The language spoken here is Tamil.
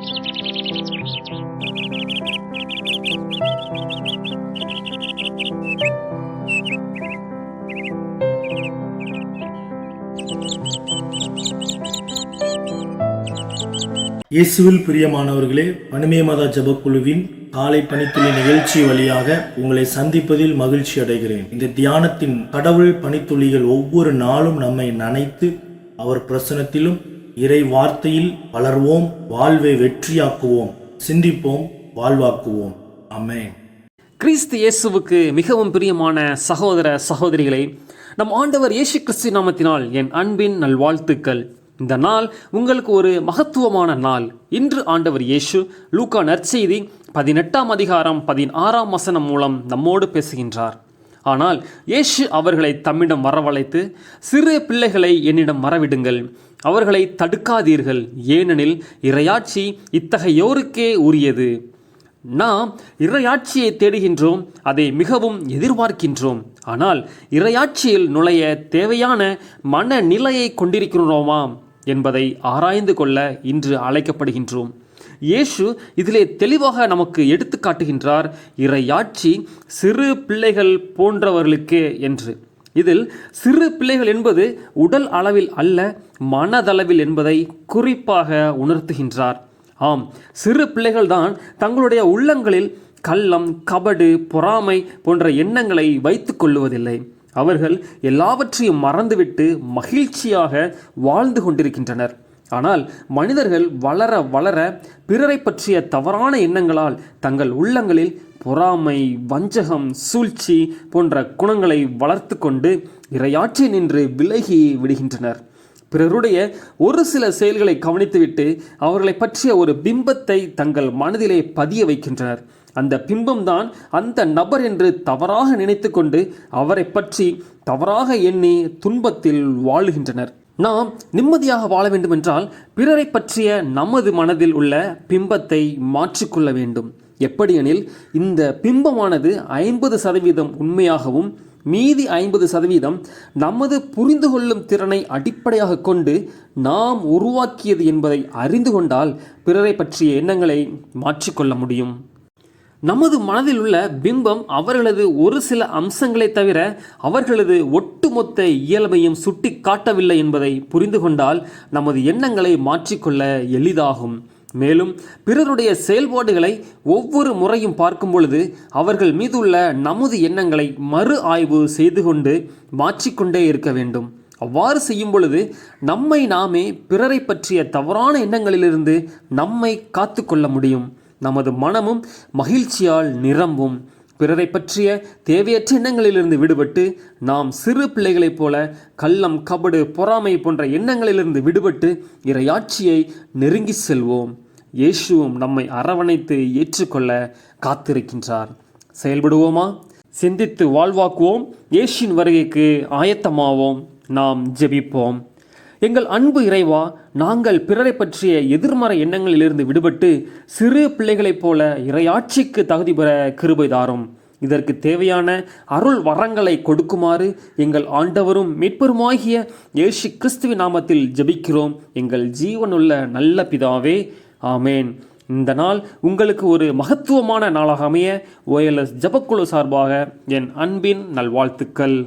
இயேசுவில் பிரியமானவர்களே, பனிமே மத ஜபக்குழுவின் காலை பணித்துளி நிகழ்ச்சி வழியாக உங்களை சந்திப்பதில் மகிழ்ச்சி அடைகிறேன். இந்த தியானத்தின் கடவுள் பணித்துளிகள் ஒவ்வொரு நாளும் நம்மை நனைத்து அவர் பிரசனத்திலும் இறை வார்த்தையில் வளர்வோம், வாழ்வை வெற்றியாக்குவோம், சிந்திப்போம், வாழ்வாக்குவோம். ஆமென். கிறிஸ்து இயேசுவுக்கு மிகவும் பிரியமான சகோதர சகோதரிகளை, நம் ஆண்டவர் இயேசு கிறிஸ்து நாமத்தினால் என் அன்பின் நல்வாழ்த்துக்கள். இந்த நாள் உங்களுக்கு ஒரு மகத்துவமான நாள். இன்று ஆண்டவர் இயேசு லூக்கா நற்செய்தி 18ஆம் அதிகாரம் 16ஆம் வசனம் மூலம் நம்மோடு பேசுகின்றார். ஆனால் இயேசு அவர்களை தம்மிடம் வரவழைத்து, சிறு பிள்ளைகளை என்னிடம் வரவிடுங்கள், அவர்களை தடுக்காதீர்கள், ஏனெனில் இறையாட்சி இத்தகையோருக்கே உரியது. நாம் இறையாட்சியை தேடுகின்றோம், அதை மிகவும் எதிர்பார்க்கின்றோம். ஆனால் இறையாட்சியில் நுழைய தேவையான மனநிலையை கொண்டிருக்கிறோமா என்பதை ஆராய்ந்து கொள்ள இன்று அழைக்கப்படுகின்றோம். இயேசு இதிலே தெளிவாக நமக்கு எடுத்து காட்டுகின்றார், இறையாட்சி சிறு பிள்ளைகள் போன்றவர்களுக்கே என்று. இதில் சிறு பிள்ளைகள் என்பது உடல் அளவில் அல்ல, மனதளவில் என்பதை குறிப்பாக உணர்த்துகின்றார். ஆம், சிறு பிள்ளைகள்தான் தங்களுடைய உள்ளங்களில் கள்ளம், கபடு, பொறாமை போன்ற எண்ணங்களை வைத்து கொள்ளுவதில்லை. அவர்கள் எல்லாவற்றையும் மறந்துவிட்டு மகிழ்ச்சியாக வாழ்ந்து கொண்டிருக்கின்றனர். ஆனால் மனிதர்கள் வளர வளர பிறரை பற்றிய தவறான எண்ணங்களால் தங்கள் உள்ளங்களில் பொறாமை, வஞ்சகம், சூழ்ச்சி போன்ற குணங்களை வளர்த்து கொண்டு இறையாற்றி நின்று விலகி விடுகின்றனர். பிறருடைய ஒரு சில செயல்களை கவனித்துவிட்டு அவர்களை பற்றிய ஒரு பிம்பத்தை தங்கள் மனதிலே பதிய வைக்கின்றனர். அந்த பிம்பம்தான் அந்த நபர் என்று தவறாக நினைத்து கொண்டு அவரை பற்றி தவறாக எண்ணி துன்பத்தில் வாழுகின்றனர். நாம் நிம்மதியாக வாழ வேண்டுமென்றால் பிறரை பற்றிய நமது மனதில் உள்ள பிம்பத்தை மாற்றிக்கொள்ள வேண்டும். எப்படியெனில், இந்த பிம்பமானது 50% உண்மையாகவும் மீதி 50% நமது புரிந்து கொள்ளும் திறனை அடிப்படையாக கொண்டு நாம் உருவாக்கியது என்பதை அறிந்து கொண்டால் பிறரை பற்றிய எண்ணங்களை மாற்றிக்கொள்ள முடியும். நமது மனதில் உள்ள பிம்பம் அவர்களது ஒரு சில அம்சங்களை தவிர அவர்களது ஒட்டுமொத்த இயல்பையும் சுட்டி காட்டவில்லை என்பதை புரிந்து கொண்டால் நமது எண்ணங்களை மாற்றிக்கொள்ள எளிதாகும். மேலும் பிறருடைய செயல்பாடுகளை ஒவ்வொரு முறையும் பார்க்கும் பொழுது அவர்கள் மீதுள்ள நமது எண்ணங்களை மறு ஆய்வு செய்து கொண்டு மாற்றிக்கொண்டே இருக்க வேண்டும். அவ்வாறு செய்யும் பொழுது நம்மை நாமே பிறரை பற்றிய தவறான எண்ணங்களிலிருந்து நம்மை காத்து கொள்ள முடியும். நமது மனமும் மகிழ்ச்சியால் நிரம்பும். பிறரை பற்றிய தேவையற்ற எண்ணங்களிலிருந்து விடுபட்டு நாம் சிறு பிள்ளைகளைப் போல கள்ளம், கபடு, பொறாமை போன்ற எண்ணங்களிலிருந்து விடுபட்டு இறையாட்சியை நெருங்கி செல்வோம். இயேசுவும் நம்மை அரவணைத்து ஏற்றுக்கொள்ள காத்திருக்கின்றார். செயல்படுவோமா? சிந்தித்து வாழ்வாக்குவோம். இயேசுவின் வருகைக்கு ஆயத்தமாவோம். நாம் ஜெபிப்போம். எங்கள் அன்பு இறைவா, நாங்கள் பிறரை பற்றிய எதிர்மறை எண்ணங்களிலிருந்து விடுபட்டு சிறு பிள்ளைகளைப் போல இறையாட்சிக்கு தகுதி பெற கிருபை தாரும். இதற்கு தேவையான அருள் வரங்களை கொடுக்குமாறு எங்கள் ஆண்டவரும் மீட்பருமாகிய இயேசு கிறிஸ்துவின் நாமத்தில் ஜெபிக்கிறோம் எங்கள் ஜீவனுள்ள நல்ல பிதாவே. ஆமேன். இந்த நாள் உங்களுக்கு ஒரு மகத்துவமான நாளாக அமைய OLS ஜபக்குழு சார்பாக என் அன்பின் நல்வாழ்த்துக்கள்.